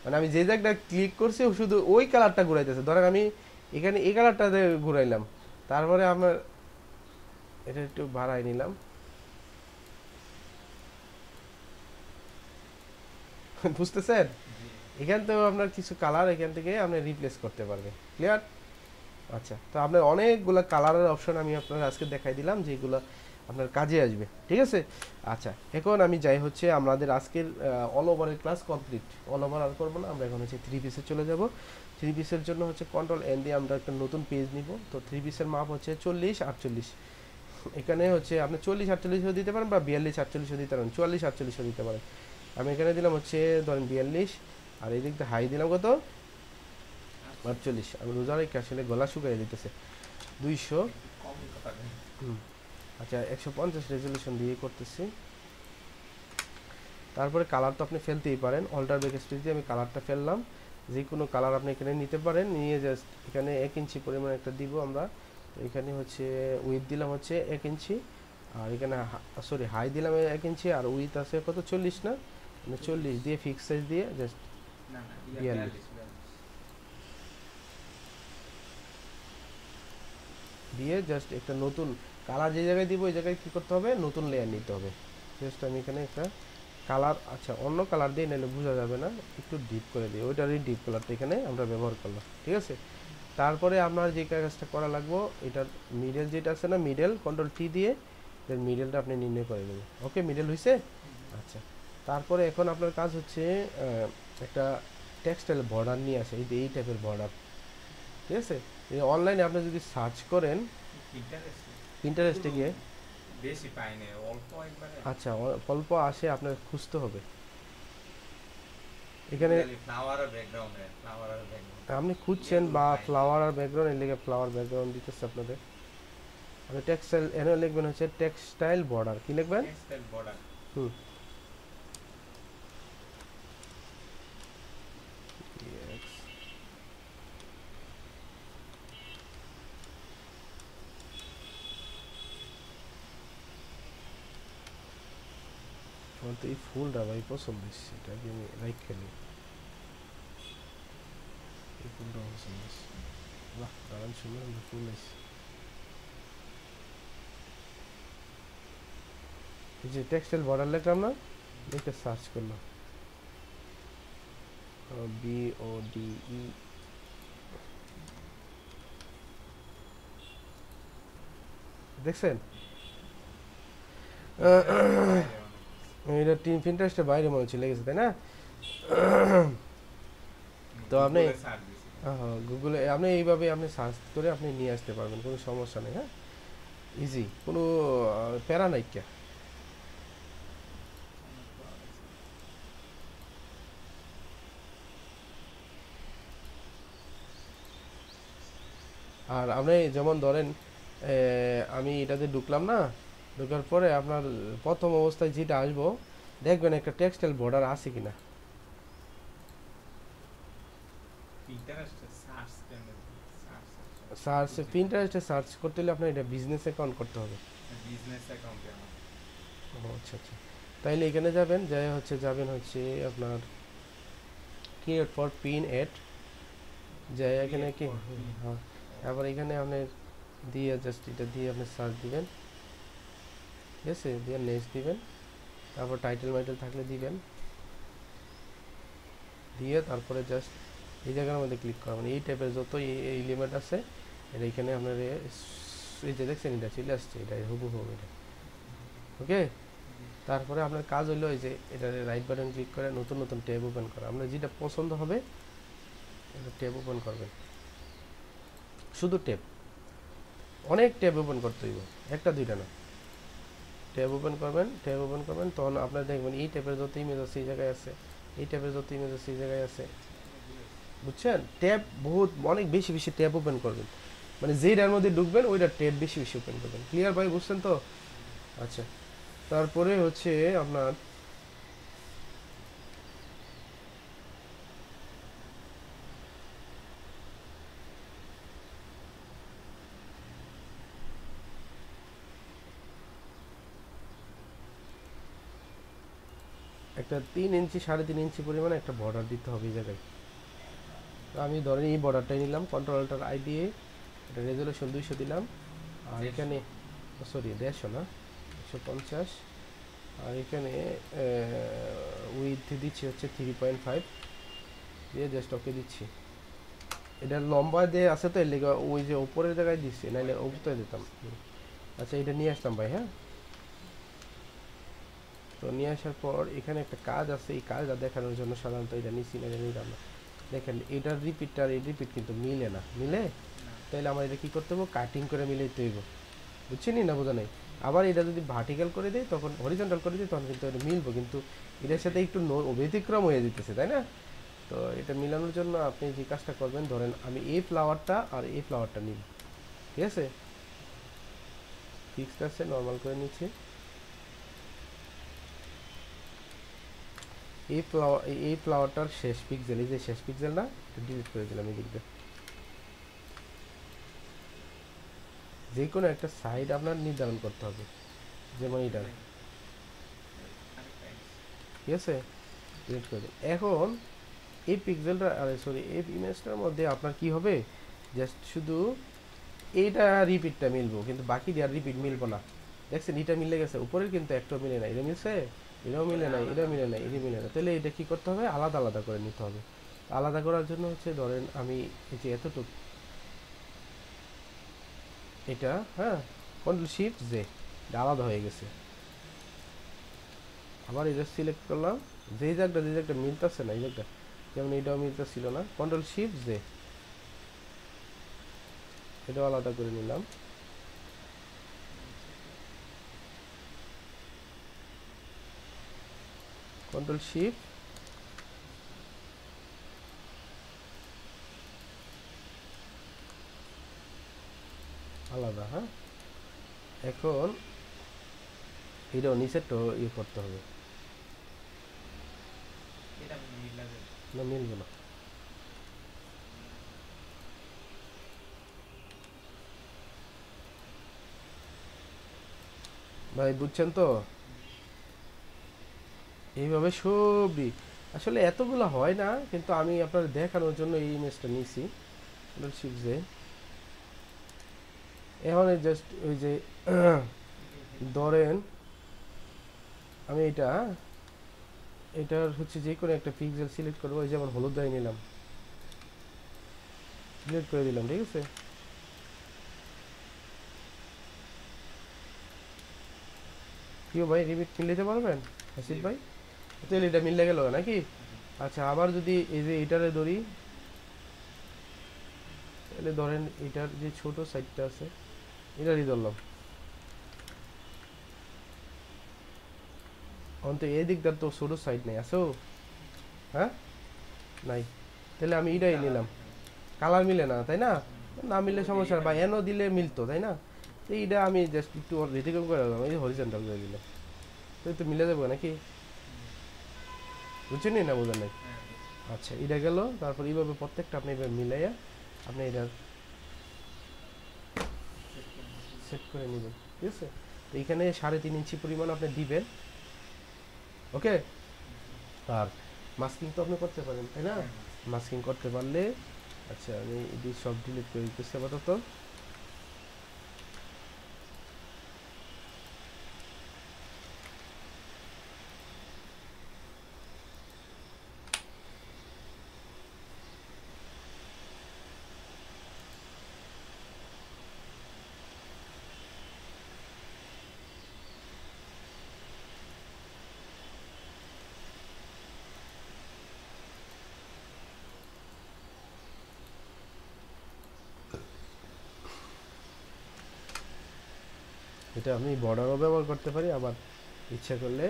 A: মানে আমি যে জায়গাটা ক্লিক করছি ও শুধু ওই কালারটা ঘুরাইতেছে। ধরেন আমি এখানে এই কালারটা ঘুরাইলাম, তারপরে আমার এটা একটু বাড়াই নিলাম বুঝতেছেন?
B: জি।
A: এখান থেকেও আপনার কিছু কালার এখান থেকে আপনি রিপ্লেস করতে পারবেন। ক্লিয়ার? আচ্ছা, তো আপনার অনেকগুলো কালারের অপশন আমি আপনার আজকে দেখাই দিলাম যেগুলো আপনার কাজে আসবে, ঠিক আছে? আচ্ছা, এখন আমি যাই হচ্ছে আমাদের আজকের অল ওভারের ক্লাস কমপ্লিট। অল ওভার আর করবো না, আমরা এখন হচ্ছে থ্রি পিসে চলে যাব। থ্রি পিসের জন্য হচ্ছে কন্ট্রোল এন দিয়ে আমরা একটা নতুন পেজ নিব। তো থ্রি পিসের মাপ হচ্ছে 40-48। এখানে হচ্ছে আপনি 40-48ও দিতে পারেন বা 42-48ও দিতে পারেন, 44-48ও দিতে পারেন। আমি এখানে দিলাম হচ্ছে ধরেন 42, আর এই দিক দিয়ে হাই দিলাম কত, 48। আমি রোজা রেখে আসলে গলা শুকাই দিতেছে 200।
B: একটু কমই কথা বলেন।
A: আচ্ছা, 150 রেজলিউশন দিয়ে করতেছি। তারপরে কালার তো আপনি ফেলতেই পারেন, অল্টার ব্যাক স্পেস দিয়ে আমি কালারটা ফেললাম। যে কোনো কালার আপনি এখানে নিতে পারেন, নিয়ে জাস্ট এখানে 1 ইঞ্চি পরিমাণ একটা দিব আমরা। তো এখানে হচ্ছে উইথ দিলাম হচ্ছে 1 ইঞ্চি, আর এখানে সরি হাই দিলাম 1 ইঞ্চি, আর উইথ আছে কত 40 না, মানে 40 দিয়ে ফিক্স সাইজ দিয়ে জাস্ট
B: না না
A: 42 দিয়ে জাস্ট একটা নতুন কালার যে জায়গায় দিব ওই জায়গায় কী করতে হবে, নতুন লেয়ার নিতে হবে। জাস্ট আমি এখানে একটা কালার, আচ্ছা অন্য কালার দিয়ে নাহলে বোঝা যাবে না, একটু ডিপ করে দিই, ওইটারই ডিপ কালারটা এখানে আমরা ব্যবহার করলাম, ঠিক আছে? তারপরে আপনার যে কাজটা করা লাগবো, এটার মিডল যেটা আছে না, মিডল কন্ট্রোল টি দিয়ে এর মিডলটা আপনি নির্ণয় করে নেবেন। ওকে, মিডল হয়েছে? আচ্ছা, তারপরে এখন আপনার কাজ হচ্ছে একটা টেক্সটাইল বর্ডার নিয়ে আসে, এই টাইপের বর্ডার, ঠিক আছে? এই অনলাইনে আপনি যদি সার্চ করেন
B: ইন্টারেস্টিং।
A: পিন্টারেস্টে গিয়ে,
B: বেশি পাই না, অল্প একবারে।
A: আচ্ছা অল্প আসে, আপনার খুঁজতে হবে এখানে।
B: ফ্লাওয়ার আর ব্যাকগ্রাউন্ডে, ফ্লাওয়ার আর ব্যাকগ্রাউন্ড
A: আপনি খুঁজছেন বা ফ্লাওয়ার আর ব্যাকগ্রাউন্ড, এর লিগে ফ্লাওয়ার ব্যাকগ্রাউন্ড দিতেছে আপনাদের। আপনি টেক্সটাইল এনে লিখবেন হচ্ছে টেক্সটাইল বর্ডার, কি লিখবেন?
B: Textile border.
A: হুম, Yes. আমার তো এই ফুলটা ভাই পছন্দ হচ্ছে, এটা কি আমি লাইক খেলি, এই ফুলটা পছন্দ হচ্ছে। বাহ, দারুণ সুন্দর সুন্দর ফুল আছে। এই যে টেক্সটাইল বর্ডার লিখলাম না, লিখে সার্চ করলাম BODE, দেখছেন? এটা পিন্টারেস্টের বাইরে মনে হচ্ছে লেগেছে, তাই না? তো আপনি গুগলে আপনি এইভাবে আপনি সার্চ করে আপনি নিয়ে আসতে পারবেন, কোনো সমস্যা নেই। হ্যাঁ, ইজি, কোনো প্যারা নাই কে। আর আপনি যেমন ধরেন আমি এটাতে ঢুকলাম না, ঢোকার পরে আপনার প্রথম অবস্থায় যেটা আসবো দেখবেন একটা টেক্সটাইল বর্ডার আছে কিনা। সার্চ পিন্টারেস্টে সার্চ করতে হলে আপনার এটা বিজনেস অ্যাকাউন্ট করতে হবে।
B: বিজনেস অ্যাকাউন্টে আমার।
A: ও আচ্ছা আচ্ছা, তাইলে এখানে যাবেন, যাবেন হচ্ছে আপনার ক্রিয়েট ফর পিন এড, যাই এখানে কি, হ্যাঁ, আবার এখানে আপনি দিয়ে জাস্ট এটা দিয়ে আপনি সার্চ দিবেন, ঠিক আছে? দিয়ে নেক্সট দিবেন, তারপর টাইটেল মাইটেল থাকলে দিবেন, দিয়ে তারপরে জাস্ট এই জায়গার মধ্যে ক্লিক করবেন। এই টাইপের যত এলিমেন্ট আছে এটা এখানে আপনার এই যে দেখছেন এটা চলে আসছে, এটা হুবহু এটা, ওকে? তারপরে আপনার কাজ হলো এই যে এটা রাইট বাটন ক্লিক করে নতুন নতুন ট্যাব ওপেন করা, আপনার যেটা পছন্দ হবে এটা ট্যাব ওপেন করবেন, শুধু ট্যাব, অনেক ট্যাব ওপেন করতে হইব, একটা দুইটা না। ট্যাব ওপেন করবেন, তখন আপনার দেখবেন এই ট্যাবের যত ইমেজ আছে এই জায়গায় আছে, এই ট্যাবের যত ইমেজ আছে এই জায়গায় আছে, বুঝছেন? ট্যাব বহুত অনেক বেশি বেশি ট্যাব ওপেন করবেন, মানে যেটার মধ্যে ঢুকবেন ওইটা ট্যাব বেশি বেশি ওপেন করবেন। ক্লিয়ার ভাই, বুঝছেন তো? আচ্ছা, তারপরে হচ্ছে আপনার একটা 3 ইঞ্চি 3.5 ইঞ্চি পরিমাণে একটা বর্ডার দিতে হবে এই জায়গায়। তো আমি ধরেন এই বর্ডারটাই নিলাম, কন্ট্রোলটার আই দিয়ে এটা রেজলিউশন 200 দিলাম, আর এখানে সরি 150 না 150, আর এখানে উইথ দিচ্ছি হচ্ছে 3.5 দিয়ে জাস্ট ওকে দিচ্ছি। এটা লম্বা দিয়ে আছে তো এর লেগে ওই যে উপরের জায়গায় দিচ্ছি, নাহলে উপরে দিতাম। আচ্ছা এটা নিয়ে আসলাম ভাই। হ্যাঁ, তো নিয়ে আসার পর এখানে একটা কাজ আছে, এই কাজটা দেখানোর জন্য সাধারণত এটা নিচ্ছি না, এটা নিলাম না। দেখেন এটার রিপিটটা আর এই রিপিট কিন্তু মিলে না, মিলে তাইলে আমার এটা কী করতে হবে, কাটিং করে মিলাইতে হইব। বুঝছেনই না, বোঝা নাই। আবার এটা যদি ভার্টিক্যাল করে দেয় তখন হরিজন্টাল করে দিই তখন কিন্তু এটা মিলবো, কিন্তু এটার সাথে একটু ব্যতিক্রম হয়ে যেতেছে, তাই না? তো এটা মিলানোর জন্য আপনি যে কাজটা করবেন, ধরেন আমি এই ফ্লাওয়ারটা আর এই ফ্লাওয়ারটা নিব, ঠিক আছে? ফিক্সড আছে, নর্মাল করে নিচ্ছি। এই ফ্লাওয়ারটার শেষ পিক্সেল, এই যে শেষ পিক্সেল না, ডিলিট করে দিলাম এই দিকটা। যে কোনো একটা সাইড আপনার নির্ধারণ করতে হবে, যেমন এটা, ঠিক আছে? ডিলিট করে দিন। এখন এই পিক্সেলটা আরে সরি এই ইমেজটার মধ্যে আপনার কি হবে, জাস্ট শুধু এইটা রিপিটটা মিলবো, কিন্তু বাকি দিয়ে আর রিপিট মিলবো না। দেখছেন এটা মিলে গেছে, উপরের কিন্তু একটাও মিলে না, এটা মিলছে, এটাও মিলে নাই, এটা মিলে নাই, এটা মিলে না। তাহলে এটা কি করতে হবে, আলাদা আলাদা করে নিতে হবে। আলাদা করার জন্য হচ্ছে ধরেন আমি এই যে এতটুকু এটা, হ্যাঁ, কন্ট্রোল শিফট জে, এটা আলাদা হয়ে গেছে। আবার এটা সিলেক্ট করলাম, যে জায়গাটা মিলতেছে না, এই জায়গাটা যেমন এটাও মিলতেছিল না, কন্ট্রোল শিফট জে, এটাও আলাদা করে নিলাম। কন্ট্রোল শিফট আলাদা, হ্যাঁ। এখন এটাও নিচেরটা ইয়ে করতে হবে, না মিলবে না। ভাই বুঝছেন তো, এইভাবে সবই আসলে এতগুলো হয় না, কিন্তু আমি আপনার দেখানোর জন্য এই ইমেজটা নিয়েছি। শিখছে এখন জাস্ট ওই যে ধরেন আমি এটার হচ্ছে যে কোনো একটা পিক্সেল সিলেক্ট করবো, ওই যেমন হলুদ দাই নিলাম, সিলেক্ট করে দিলাম, ঠিক আছে? কেউ ভাই রিপিট মিলাইতে পারবেন হাসিফ ভাই? তাহলে এটা মিলে গেল নাকি? আচ্ছা আবার যদি এই যে এটারে ধরি, তাহলে ধরেন এটার যে ছোট সাইডটা আছে এটারই ধরলাম, অন্ত এই দিকটার তো ছোট সাইড নেই, আছো? হ্যাঁ, নাই। তাহলে আমি এটাই নিলাম, কালার মিলে না, তাই না? না মিললে সমস্যা, বা এনও দিলে মিলতো, তাই না? তো এইটা আমি জাস্ট একটু ব্যতিক্রম করে দিলাম, এই হরিজন্টাল করে দিলাম, তো একটু মিলে যাবো নাকি? বুঝছেন না, বোঝেন নাই? আচ্ছা এটা গেল। তারপর এইভাবে প্রত্যেকটা আপনি এইভাবে মিলাইয়া আপনি এটা সেট করে নেবেন, ঠিক আছে? তো এইখানে 3.5 ইঞ্চি পরিমাণ আপনি দিবেন, ওকে? আর মাস্কিং তো আপনি করতে পারেন, তাই না? মাস্কিং করতে পারলে, আচ্ছা আমি এটি সব ডিলিট করে দিতেছি আপাতত। এটা আমি বর্ডারও ব্যবহার করতে পারি, আবার ইচ্ছা করলে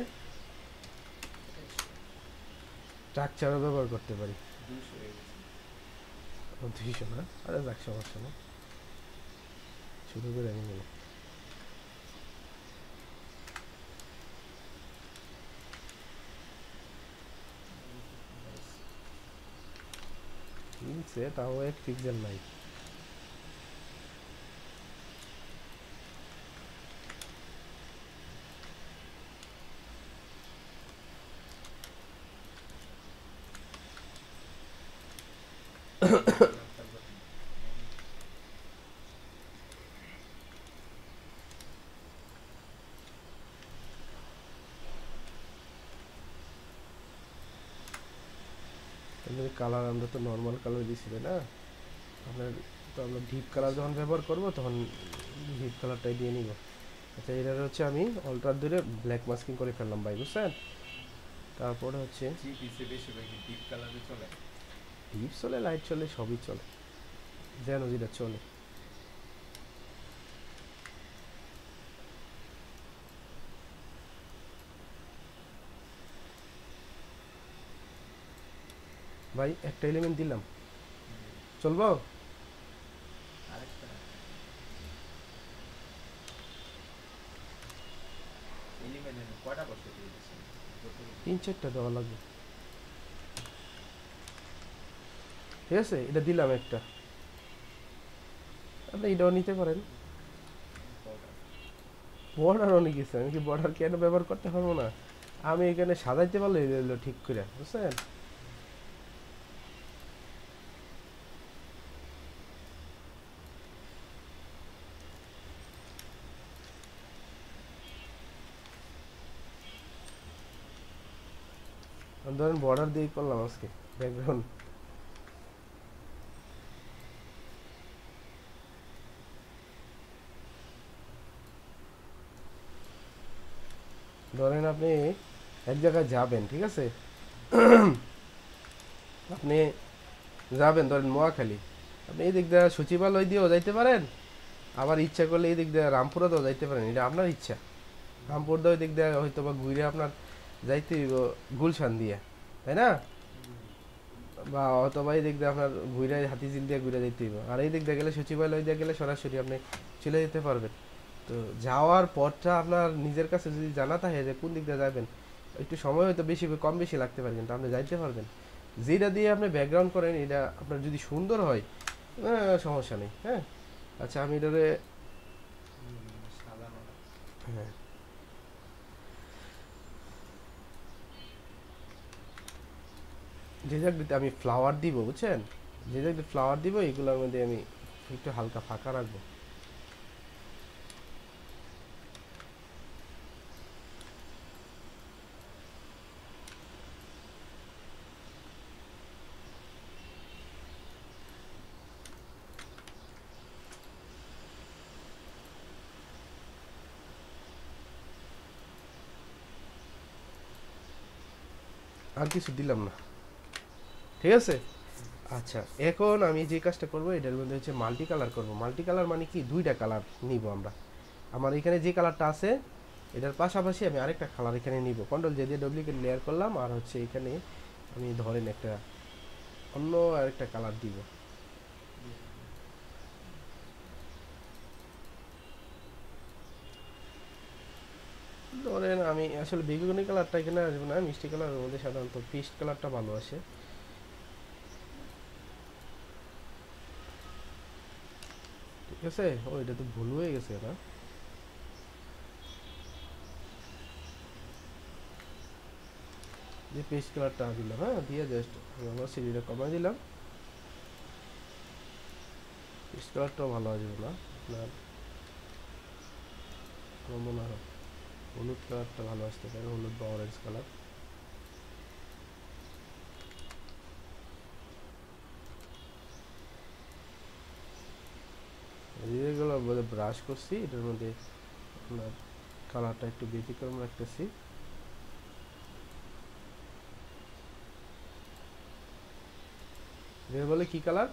A: স্ট্রাকচারও ব্যবহার করতে পারি। 200 না, আরে যাক সমস্যা না, শুরু করে আমি নেব। মিলছে, তাও 1 পিক্সেল নাই। কালার আমরা তো নর্মাল কালার দিছি তাই না, আপনার তো আমরা ডিপ কালার যখন ব্যবহার করব তখন ডিপ কালারটাই দিয়ে নিব। আচ্ছা এটার হচ্ছে আমি অল্টার ধরে ব্ল্যাক মাস্কিং করে ফেললাম ভাই, বুঝছেন? তারপরে হচ্ছে
B: জিপিসে বেশিরভাগ ডিপ কালারে চলে।
A: ডিপ চলে, লাইট চলে, সবই চলে, যেন যেটা চলে। ভাই একটা এলিমেন্ট দিলাম, চলবো?
B: আরেকটা এলিমেন্ট কয়টা বসে দিয়ে দিচ্ছেন?
A: 3-4টা দেওয়া লাগবে, ঠিক আছে? এটা দিলাম একটা, আপনি এটাও নিতে পারেন। বর্ডার অনেক কিছু, আমি কি বর্ডার কেন ব্যবহার করতে পারবো না? আমি এখানে সাজাইতে পারলে এলো ঠিক করে, বুঝছেন? ধরেন বর্ডার দিয়ে করলাম আজকে ব্যাকগ্রাউন্ড, ধরেন আপনি এক জায়গায় যাবেন, ঠিক আছে? আপনি যাবেন ধরেন নোয়াখালী, আপনি এই দিক দিয়ে সচিবালয় দিয়েও যাইতে পারেন, আবার ইচ্ছা করলে এই দিক দিয়ে রামপুরাতেও যাইতে পারেন, এটা আপনার ইচ্ছা। রামপুর দিয়ে ওই দিক দিয়ে হয়তো বা ঘুরে আপনার যাইতে হইব গুলশান দিয়ে, তাই না? বা অথবা এই দিক দিয়ে আপনার ঘুরে হাতিঝিল দিয়ে ঘুরে যেতে হইব, আর এই দিক দিয়ে গেলে সচিবালয় দিয়ে গেলে সরাসরি আপনি চলে যেতে পারবেন। তো যাওয়ার পথটা আপনার নিজের কাছে যদি জানা থাকে যে কোন দিক দিয়ে যাবেন, একটু সময় হয়তো বেশি কম বেশি লাগতে পারে, কিন্তু আপনি যাইতে পারবেন। যেটা দিয়ে আপনি ব্যাকগ্রাউন্ড করেন এটা আপনার যদি সুন্দর হয়, সমস্যা নেই। হ্যাঁ, আচ্ছা আমি এটারে,
B: সাজানো।
A: হ্যাঁ, যে জায়গাতে আমি ফ্লাওয়ার দিব, বুঝছেন? যে জায়গাতে ফ্লাওয়ার দিব এগুলোর মধ্যে আমি একটু হালকা ফাঁকা রাখবো। আর কিছু দিলাম না, ঠিক আছে? আচ্ছা এখন আমি যে কাজটা করব এটার মধ্যে হচ্ছে মাল্টি কালার করব। মাল্টি কালার মানে কি, দুইটা কালার নিব আমরা। আমার এখানে যে কালারটা আছে এটার পাশাপাশি আমি আরেকটা কালার এখানে নিব, কন্ট্রোল জে দিয়ে ডুপ্লিকেট লেয়ার করলাম, আর হচ্ছে এখানে আমি ধরেন একটা অন্য আরেকটা কালার দিব। ধরেন আমি আসলে বেগুনি কালারটা এখানে আসবে না, মিষ্টি কালারের মধ্যে সাধারণত পিস্ট কালারটা ভালো আসে, ঠিক আছে? ও এটা তো ভুল হয়ে গেছে না, যে পেস্ট কালারটা দিলাম, হ্যাঁ দিয়ে জাস্ট আমার সিডিটা কমাই দিলাম। পেস্ট কালারটাও ভালো আসবে না আপনার, আমার মনে হয় হলুদ কালারটা ভালো আসতে পারে, হলুদ বা অরেঞ্জ কালার। যেগুলো বলে ব্রাশ করছি এটার মধ্যে আপনার কালারটা একটু ব্যতিক্রম রাখতেছি। এটা বলে কি কালার?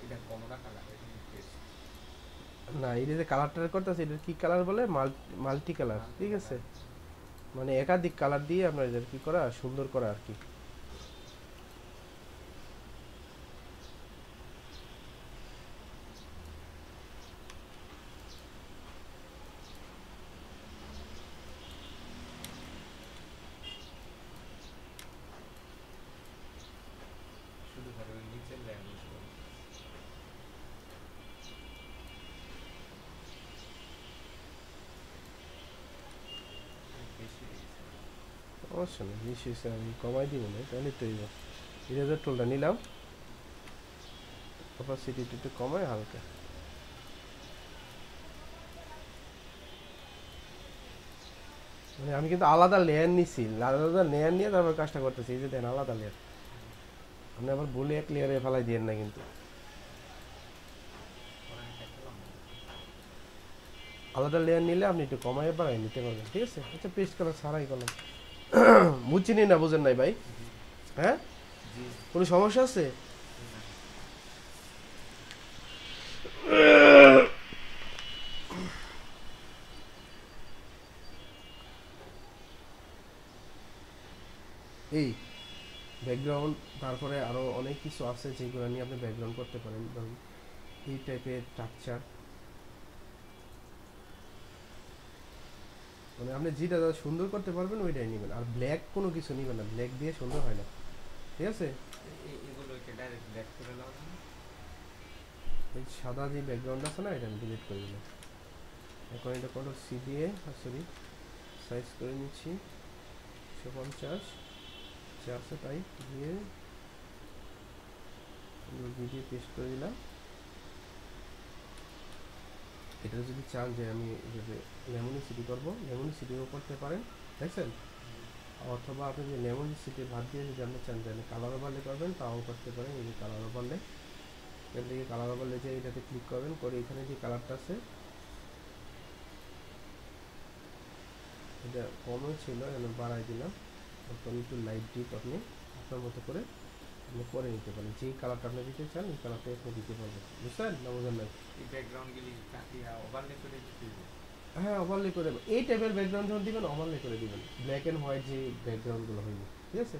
B: এটা কমলা কালার, এটা পেস্ট।
A: না এটা যে কালারটা করতেছে এটা কি কালার বলে? মাল্টি কালার, ঠিক আছে? মানে একাধিক কালার দিয়ে আপনার এদের কি করা, সুন্দর করা আর কি।
B: শুধু ধরো নিচের ল্যাঙ্গুয়েজ বেশি হয়ে গেছে।
A: অবশ্য না, বেশি হয়েছে আমি কমাই দিব না, তাহলে তো হইব। ইরেজার টুলটা নিলাম, অপাসিটিটা একটু কমায় হালকা। মানে আমি কিন্তু আলাদা লেয়ার নিছি, আলাদা লেয়ার নিয়ে তারপর কাজটা করতেছি। এই যে দেন আলাদা লেয়ার, আপনি আবার বলে এক লেয়ারে ফেলাই দিয়েন না কিন্তু। আলাদা লেয়ার নিলে আপনি একটু কমায় বাড়াই নিতে পারবেন, ঠিক আছে? আচ্ছা পেস্ট করা ছাড়াই করলাম। বুঝছিনি না বুঝেন নাই ভাই?
B: জি
A: হ্যাঁ,
B: জি
A: কোনো সমস্যা আছে?
B: না।
A: এই ব্যাকগ্রাউন্ড, তারপরে আরও অনেক কিছু আছে যেগুলো নিয়ে আপনি ব্যাকগ্রাউন্ড করতে পারেন। ধরুন এই টাইপের স্ট্রাকচার, মানে আপনি যেটা যা সুন্দর করতে পারবেন ওইটাই নেবেন, আর ব্ল্যাক কোনো কিছু নেবেন না, ব্ল্যাক দিয়ে সুন্দর হয় না, ঠিক আছে?
B: এগুলো কি ডাইরেক্ট ব্যাক করে লাগাবো না?
A: এই সাদা যে ব্যাকগ্রাউন্ড আছে না, এটা আমি ডিলিট করে দিলাম। এখন এটা কোনো সি দিয়ে, সরি সাইজ করে নিচ্ছি 150, যা আছে তাই দিয়ে ভিডিও পেস্ট করে দিলাম। এটা যদি চান যে আমি লেমনিসিটি করবো, লেমনিসিটিও করতে পারেন, দেখছেন? অথবা আপনি যে লেমনিসিটি ভাত দিয়ে যদি আপনি চান যে কালার ওভারলে করবেন, তাও করতে পারেন। এই যে কালার ওভারলে, এখান থেকে কালার ওভারলে যে এটাতে ক্লিক করবেন, করে এখানে যে কালারটা আছে এটা কমও ছিল, এখানে বাড়াই দিলাম। এখন একটু লাইট ডিপ আপনি আপনার মতো করে আপনি করে নিতে পারেন। যেই কালারটা আপনি দিতে চান এই কালারটাই আপনি দিতে পারবেন, বুঝছেন না বুঝেন নাই?
B: এই ব্যাকগ্রাউন্ডগুলি কাটিয়ে ওভারলে করে দিতে হবে।
A: হ্যাঁ, ওভারলে করে দেবেন। এই টাইপের ব্যাকগ্রাউন্ড যখন দিবেন ওভারলে করে দিবেন, ব্ল্যাক অ্যান্ড হোয়াইট যে ব্যাকগ্রাউন্ডগুলো হইব, ঠিক আছে?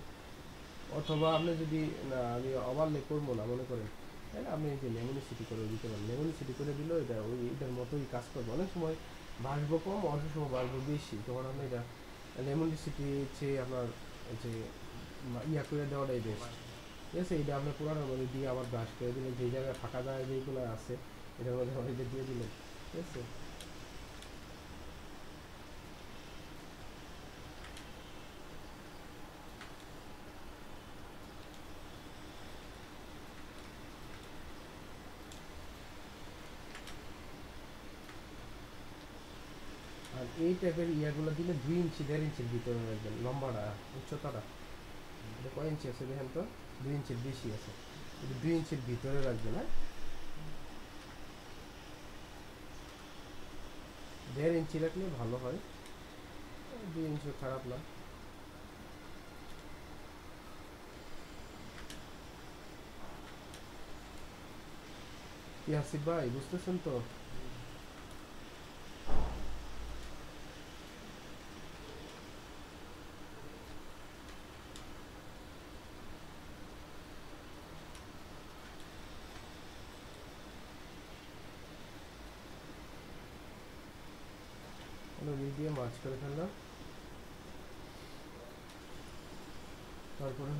A: অথবা আপনি যদি না আমি ওভারলে করবো না মনে করেন, তাহলে আপনি এই যে লেমনিসিটি করে দিতে পারেন। লেমনিসিটি করে দিলেও এটা ওই এটার মতোই কাজ করবে। অনেক সময় বাসবো কম, অনেক সময় বাসবো বেশি, তখন আপনি এটা লেমনিসিটি চেয়ে আপনার যে ইয়া করে দেওয়াটাই বেস্ট, ঠিক আছে? এটা আপনার পুরানো মধ্যে দিয়ে আবার ব্রাশ করে দিলে যে জায়গায় ফাঁকা জায়গা যেগুলো আছে এটার মধ্যে আবার এটা দিয়ে দিলেন, ঠিক আছে? আর এই টাইপের ইয়াগুলো দিলে 2 ইঞ্চি 1.5 ইঞ্চির ভিতরে রাখবেন, লম্বাটা উচ্চতাটা এটা কয় ইঞ্চি আছে দেখেন তো? 2 ইঞ্চির বেশি আছে, এটা 2 ইঞ্চির ভিতরে রাখবেন। হ্যাঁ, 1.5 ইঞ্চি রাখলে ভালো হয়, 2 ইঞ্চি খারাপ না। কি হাসিব ভাই, বুঝতেছেন তো? ভিডিও মার্চ করে ফেললাম, তারপরে